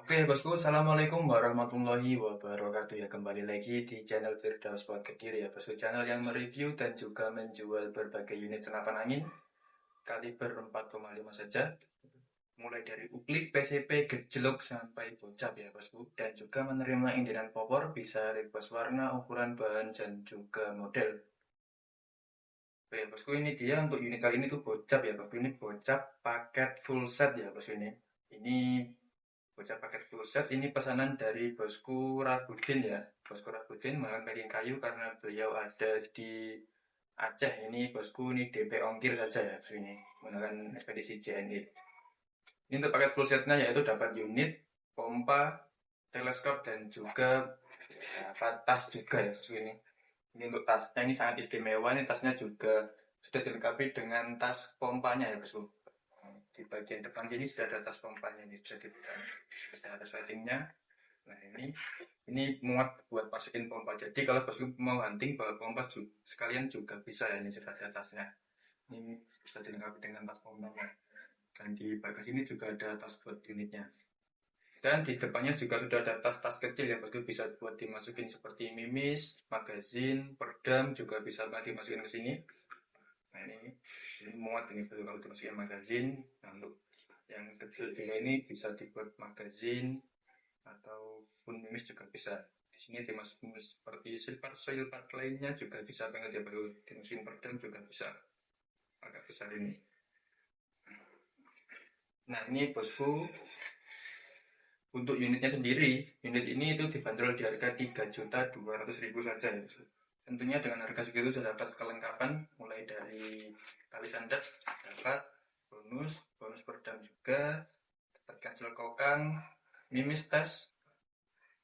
Oke bosku, Assalamualaikum warahmatullahi wabarakatuh ya. Kembali lagi di channel Firdaus Buat Kediri ya bosku. Channel yang mereview dan juga menjual berbagai unit senapan angin kaliber 4,5 saja. Mulai dari uplik, PCP, gejlok sampai bocap ya bosku. Dan juga menerima indiran popor, bisa request warna, ukuran bahan, dan juga model. Oke bosku, ini dia untuk unit kali ini tuh bocap ya bosku. Ini bocap paket full set ya bosku ini. Ini bocah paket full set ini pesanan dari bosku Rabudin ya. Bosku Rabudin makan packing kayu karena beliau ada di Aceh. Ini bosku ini DP ongkir saja ya bosku ini menggunakan ekspedisi JNE. Ini untuk paket full setnya yaitu dapat unit, pompa, teleskop dan juga tas juga ya bosku ini. Ini untuk tasnya ini sangat istimewa. Ini tasnya juga sudah dilengkapi dengan tas pompanya ya bosku. Di bagian depan sini sudah ada tas pompanya, ini bisa dibuka, sudah ada settingnya. Nah ini muat buat masukin pompa, jadi kalau bosku mau hunting bawa pompa juga, sekalian juga bisa ya. Ini sudah ada tasnya, ini sudah dilengkapi dengan tas pompanya. Dan di bagian sini juga ada tas buat unitnya. Dan di depannya juga sudah ada tas-tas kecil yang bosku bisa buat dimasukin seperti mimis, magazin, perdam juga bisa dimasukin ke sini. Nah ini muat ini kalau dimasukin magazin. Nah, untuk yang kecil ini bisa dibuat magazin ataupun mimis juga bisa. Di sini dimasukin seperti silver lainnya juga bisa banget ya, baru dimasukin perdam juga bisa, agak besar ini. Nah ini bosku, untuk unitnya sendiri, unit ini itu dibanderol di harga 3.200.000 saja ya. Tentunya dengan harga segitu sudah dapat kelengkapan mulai dari tali sandet, dapat bonus perdam juga, dapat kancil kokang, mimis tas,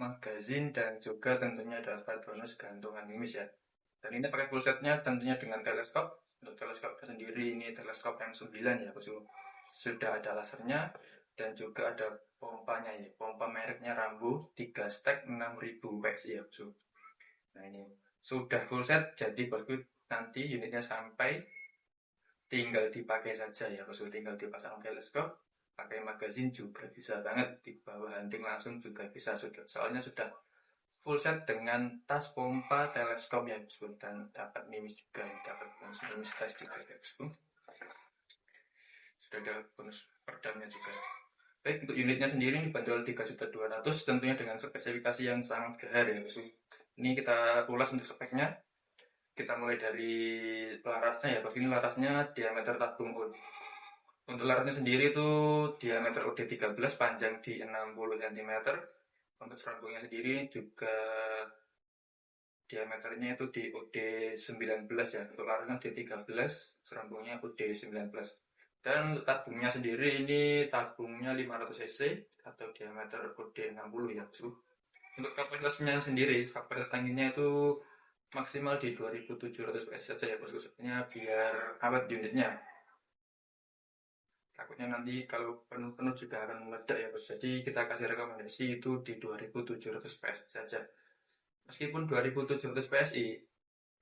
magazin, dan juga tentunya dapat bonus gantungan mimis ya. Dan ini pakai full setnya tentunya dengan teleskop. Untuk teleskopnya sendiri ini teleskop M9 ya bosku. Sudah ada lasernya dan juga ada pompanya ya. Pompa mereknya Rambo 3 stack 6000 PSI ya bosku. Nah ini sudah full set, jadi bosku nanti unitnya sampai tinggal dipakai saja ya bosku. Tinggal dipasang teleskop, pakai magazin juga bisa banget, dibawa hunting langsung juga bisa. Soalnya sudah full set dengan tas, pompa, teleskop ya bosku, dan dapat mimis juga, dapat bonus mimis tas juga ya bosku. Sudah ada bonus perdamnya juga. Baik, untuk unitnya sendiri ini bandrol 3.200.000 tentunya dengan spesifikasi yang sangat gahar ya bosku. Ini kita ulas untuk speknya. Kita mulai dari larasnya ya bosku. Ini larasnya diameter tabung OD. Untuk larasnya sendiri itu diameter OD13, panjang di 60 cm. Untuk serabungnya sendiri juga diameternya itu di OD19 ya. Untuk larasnya D13, serabungnya OD19. Dan tabungnya sendiri ini tabungnya 500 cc atau diameter OD60 ya bosku. Untuk kapasitasnya sendiri, kapasitas anginnya itu maksimal di 2700 PS saja ya bosku. Sebenarnya biar awet unitnya. Takutnya nanti kalau penuh-penuh juga akan meledak ya bos. Jadi kita kasih rekomendasi itu di 2700 PS saja. Meskipun 2700 PSI,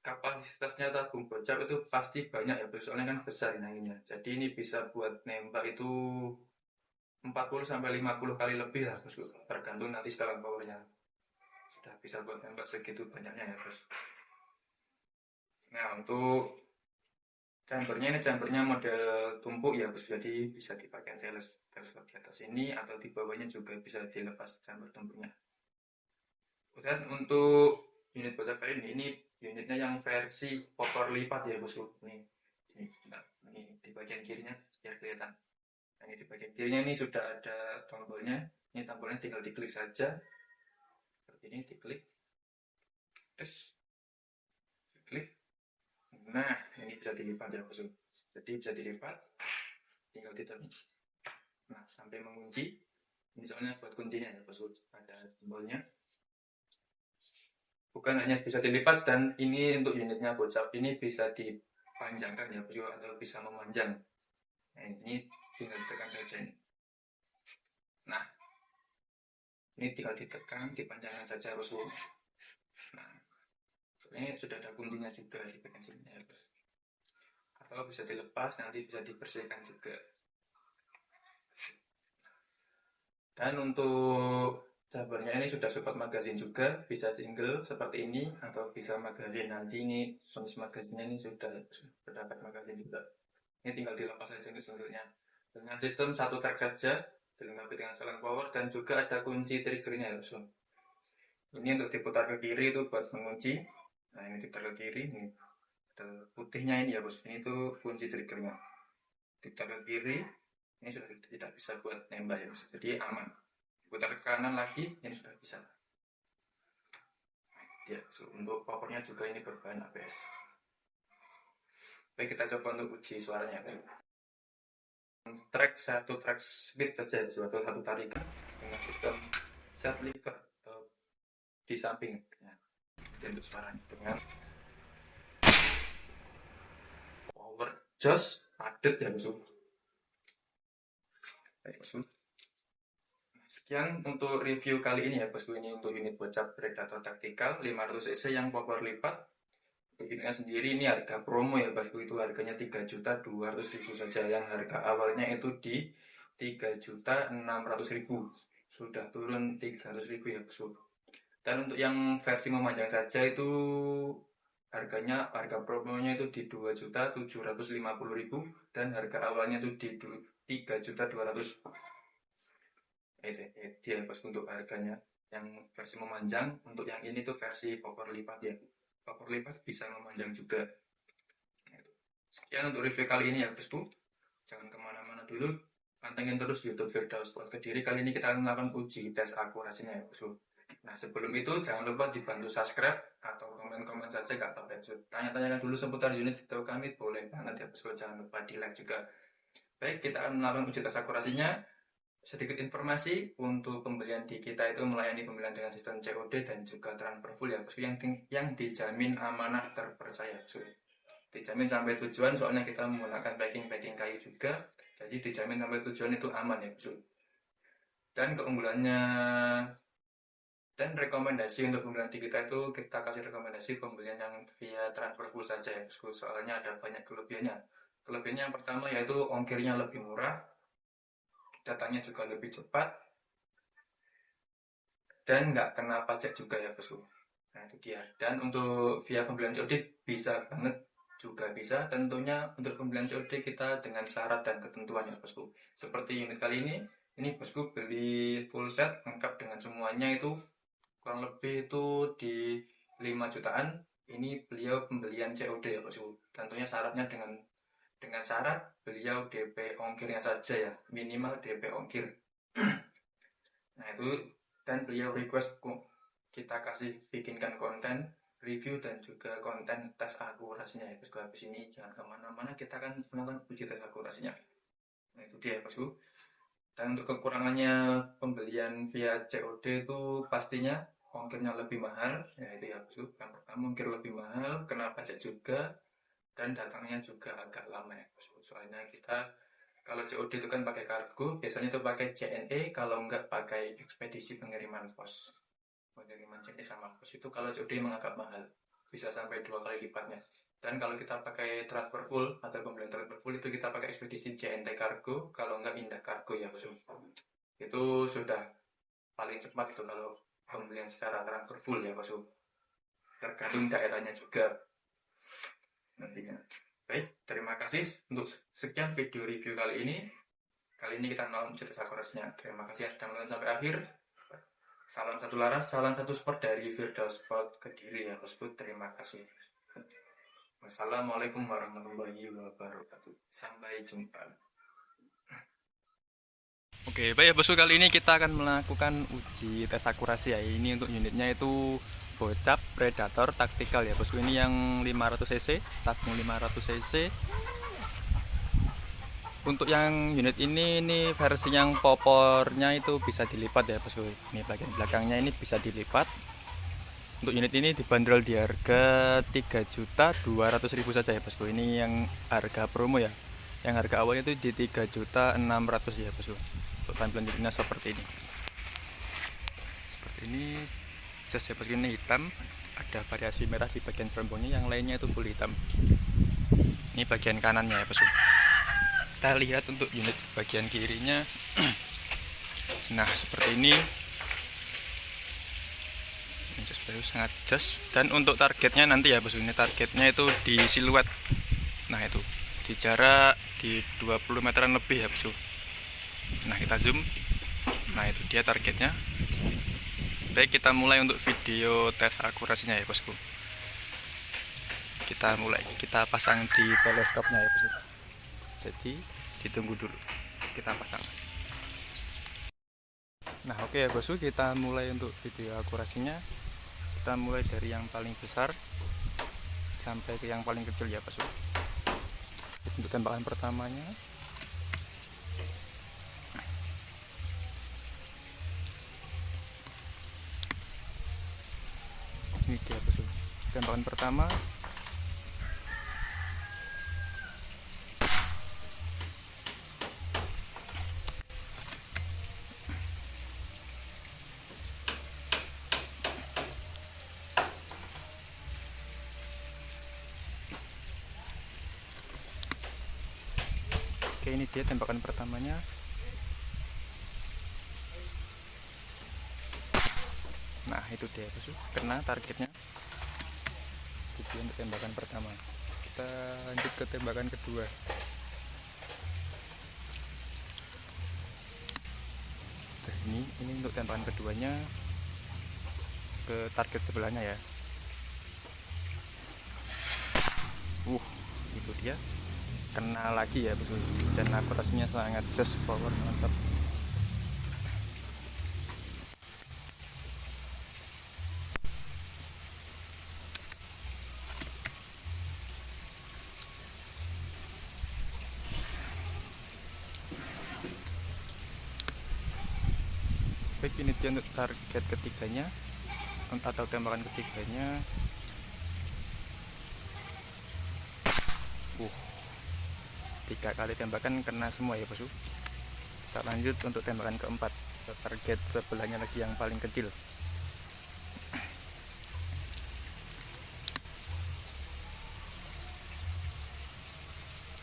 kapasitasnya tabung bocap itu pasti banyak ya bos. Soalnya kan besar anginnya. Jadi ini bisa buat nembak itu 40 sampai 50 kali lebih lah bos. Tergantung nanti setelan powernya. Sudah bisa buat nembak segitu banyaknya ya bos. Nah untuk chambernya, ini chambernya model tumpuk ya bos, jadi bisa dipakai teleskop di atas ini atau di bawahnya juga bisa dilepas chamber tumpuknya. Kemudian untuk unit bocah kali ini unitnya yang versi popor lipat ya bosku. Ini di bagian kirinya biar kelihatan. Nah, ini di bagian kirinya ini sudah ada tombolnya. Ini tombolnya tinggal diklik saja. Seperti ini diklik. Terus diklik. Nah, ini bisa dilipat ya bosku. Jadi bisa dilipat. Tinggal ditekan. Nah, sampai mengunci. Ini soalnya buat kuncinya ya bosku. Ada tombolnya. Bukan hanya bisa dilipat, dan ini untuk unitnya bocap ini bisa dipanjangkan ya bosku, atau bisa memanjang. Nah, ini tinggal ditekan saja ini. Nah, ini tinggal ditekan, dipanjangkan saja bosku. Nah, ini sudah ada kuncinya juga di bagian sini ya bos. Atau bisa dilepas, nanti bisa dibersihkan juga. Dan untuk cabarnya ini sudah support magazine juga, bisa single seperti ini atau bisa magazine. Nanti ini jenis magazinnya ini sudah berdaftar magazine juga. Ini tinggal dilepas saja untuk singlenya. Dengan sistem satu track saja, dilengkapi dengan selang power dan juga ada kunci triggernya ya. Ini untuk diputar ke kiri itu buat mengunci. Nah ini diputar ke kiri, ini ada putihnya ini ya bos. Ini tuh kunci triggernya. Diputar ke kiri, ini sudah tidak bisa buat nembak ya bos. Jadi aman. Diputar ke kanan lagi, ini sudah bisa. Ya, untuk powernya juga ini berbahan ABS. Baik, kita coba untuk uji suaranya. Satu track speed saja, suatu satu tarikan dengan sistem set lever di samping. Ya, untuk suaranya dengan power just padat ya bos. Baik bos. Sekian untuk review kali ini ya bosku. Ini untuk unit bocap Predator Tactical 500 cc yang power lipat. Untuk unitnya sendiri ini harga promo ya bosku, itu harganya 3.200.000 saja. Yang harga awalnya itu di 3.600.000, sudah turun 300.000 ya bosku. Dan untuk yang versi memanjang saja itu harga promonya itu di 2.750.000 dan harga awalnya itu di 3.200.000. Dia bosku untuk harganya yang versi memanjang. Untuk yang ini tuh versi power lipat ya, power lipat bisa memanjang juga. Sekian untuk review kali ini ya bosku, jangan kemana-mana dulu, pantengin terus YouTube Firdaus Sport Kediri. Kali ini kita akan melakukan uji tes akurasinya ya bosku. Nah sebelum itu jangan lupa dibantu subscribe atau komen-komen saja gak apa-apa. Tanya-tanyakan dulu seputar unit video kami, boleh banget ya bosku, jangan lupa di like juga. Baik, kita akan melakukan uji tes akurasinya. Sedikit informasi, untuk pembelian di kita itu melayani pembelian dengan sistem COD dan juga transfer full ya bosku, yang dijamin amanah terpercaya bosku. Dijamin sampai tujuan, soalnya kita menggunakan packing kayu juga, jadi dijamin sampai tujuan itu aman ya bosku. Dan keunggulannya dan rekomendasi untuk pembelian di kita itu, kita kasih rekomendasi pembelian yang via transfer full saja ya bosku, soalnya ada banyak kelebihannya. Kelebihannya yang pertama yaitu ongkirnya lebih murah, datanya juga lebih cepat, dan nggak kena pajak juga ya bosku. Nah itu dia. Dan untuk via pembelian COD bisa banget juga bisa. Tentunya untuk pembelian COD kita dengan syarat dan ketentuannya bosku. Seperti unit kali ini bosku beli full set lengkap dengan semuanya itu kurang lebih itu di 5 jutaan. Ini beliau pembelian COD ya bosku. Tentunya syaratnya dengan syarat beliau DP ongkirnya saja ya, minimal DP ongkir. Nah itu, dan beliau request kita kasih bikinkan konten review dan juga konten tes akurasinya ya bosku. Habis ini jangan kemana-mana, kita akan melakukan uji tes akurasinya. Nah itu dia bosku. Dan untuk kekurangannya pembelian via COD itu pastinya ongkirnya lebih mahal ya, itu ya bosku. Yang pertama ongkir lebih mahal, kena pajak juga, dan datangnya juga agak lama ya bosku. Soalnya kita kalau COD itu kan pakai kargo, biasanya itu pakai JNE, kalau enggak pakai ekspedisi pengiriman pos. Pengiriman JNE sama pos itu kalau COD memang agak mahal, bisa sampai 2 kali lipatnya. Dan kalau kita pakai transfer full atau pembelian transfer full itu kita pakai ekspedisi JNT Kargo, kalau enggak Indah Kargo ya bosku. Itu sudah paling cepat itu kalau pembelian secara transfer full ya bosku. Tergantung daerahnya juga nantinya. Baik, terima kasih untuk sekian video review kali ini. Kali ini kita melakukan uji tes akurasinya. Terima kasih yang sudah menonton sampai akhir. Salam satu laras, salam satu sport dari Firdaus Sport Kediri ya bosku. Terima kasih. Wassalamualaikum warahmatullahi wabarakatuh. Sampai jumpa. Oke, baik ya bosku, kali ini kita akan melakukan uji tes akurasi ya. Ini untuk unitnya itu bocap Predator Tactical ya bosku. Ini yang 500 cc, tabung 500 cc. Untuk yang unit ini versi yang popornya itu bisa dilipat ya bosku. Ini bagian belakangnya ini bisa dilipat. Untuk unit ini dibanderol di harga 3.200.000 saja ya bosku. Ini yang harga promo ya. Yang harga awalnya itu di 3.600.000 ya bosku. Untuk tampilan unitnya seperti ini. Seperti ini. Jas ya bosku, ini hitam. Ada variasi merah di bagian serembongnya, yang lainnya itu full hitam. Ini bagian kanannya ya bosku. Kita lihat untuk unit bagian kirinya. Nah seperti ini sangat jos. Dan untuk targetnya nanti ya bosku, ini targetnya itu di siluet. Nah itu di jarak di 20 meteran lebih ya bosku. Nah kita zoom. Nah itu dia targetnya. Baik, kita mulai untuk video tes akurasinya ya bosku. Kita pasang di teleskopnya ya bosku. Jadi ditunggu dulu, kita pasang. Nah oke ya bosku, kita mulai untuk video akurasinya. Kita mulai dari yang paling besar sampai ke yang paling kecil ya bosku. Untuk tembakan pertamanya, ini dia bosku, tembakan pertama. Oke, ini dia tembakan pertamanya. Nah itu dia bosku, kena targetnya. Itu untuk tembakan pertama. Kita lanjut ke tembakan kedua. Nah, ini untuk tembakan keduanya ke target sebelahnya ya. Itu dia, kena lagi ya bosku. Dan akurasinya sangat jos, power mantap. Baik, ini dia untuk target ketiganya atau tembakan ketiganya. 3 kali tembakan kena semua ya bosku. Kita lanjut untuk tembakan keempat, ke target sebelahnya lagi yang paling kecil.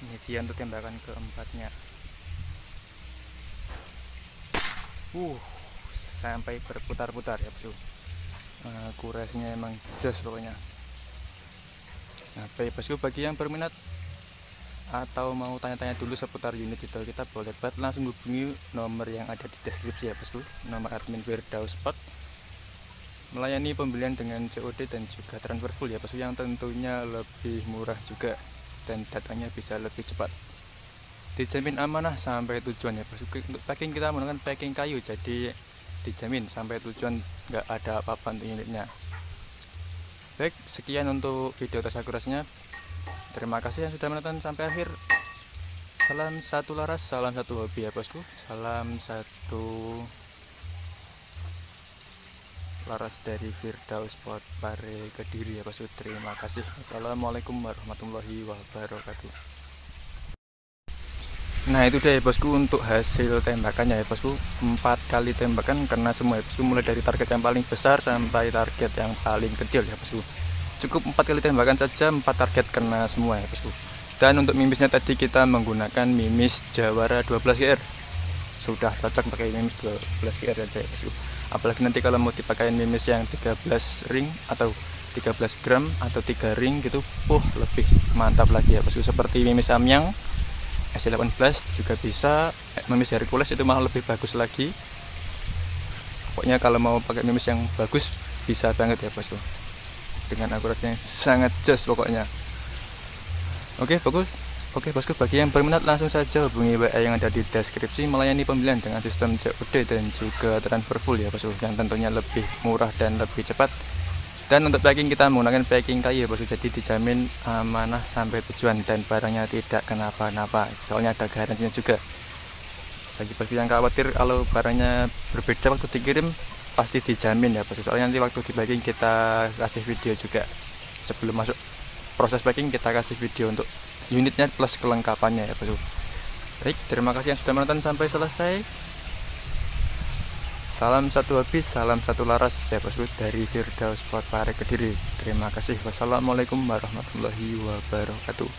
Ini dia untuk tembakan keempatnya. Sampai berputar-putar ya bosku. Akurasinya emang jos pokoknya. Nah baik bosku, bagi yang berminat atau mau tanya-tanya dulu seputar unit itu, kita boleh banget langsung hubungi nomor yang ada di deskripsi ya bosku, nomor admin Firdaus Spot. Melayani pembelian dengan COD dan juga transfer full ya bosku, yang tentunya lebih murah juga dan datanya bisa lebih cepat. Dijamin amanah sampai tujuan ya bosku. Untuk packing kita menggunakan packing kayu, jadi dijamin sampai tujuan, nggak ada apa-apa untuk unitnya. Baik, sekian untuk video tes akurasinya. Terima kasih yang sudah menonton sampai akhir. Salam satu laras, salam satu hobi ya bosku. Salam satu laras dari Firdaus Spot Pare Kediri ya bosku. Terima kasih. Assalamualaikum warahmatullahi wabarakatuh. Nah itu dia ya bosku untuk hasil tembakannya ya bosku. 4 kali tembakan kena semua ya bosku, mulai dari target yang paling besar sampai target yang paling kecil ya bosku. Cukup 4 kali tembakan saja 4 target kena semua ya bosku. Dan untuk mimisnya tadi kita menggunakan mimis Jawara 12 GR. Sudah cocok pakai mimis 12 GR aja ya bosku. Apalagi nanti kalau mau dipakai mimis yang 13 ring atau 13 gram atau 3 ring gitu, lebih mantap lagi ya bosku. Seperti mimis Samyang S18 juga bisa, mimis Hercules itu malah lebih bagus lagi. Pokoknya kalau mau pakai mimis yang bagus bisa banget ya bosku, dengan akurasinya sangat jos pokoknya. Oke bosku, bagi yang berminat langsung saja hubungi WA yang ada di deskripsi. Melayani pembelian dengan sistem COD dan juga transfer full ya bosku, yang tentunya lebih murah dan lebih cepat. Dan untuk packing kita menggunakan packing kayu bosku, jadi dijamin amanah sampai tujuan dan barangnya tidak kenapa-napa, soalnya ada garansinya juga. Bagi bosku yang khawatir kalau barangnya berbeda waktu dikirim, pasti dijamin ya bosku, soalnya nanti waktu di packing kita kasih video juga. Sebelum masuk proses packing kita kasih video untuk unitnya plus kelengkapannya ya bosku. Baik, terima kasih yang sudah menonton sampai selesai. Salam satu habis, salam satu laras ya bosku dari Firdaus Spot Pare Kediri. Terima kasih. Wassalamualaikum warahmatullahi wabarakatuh.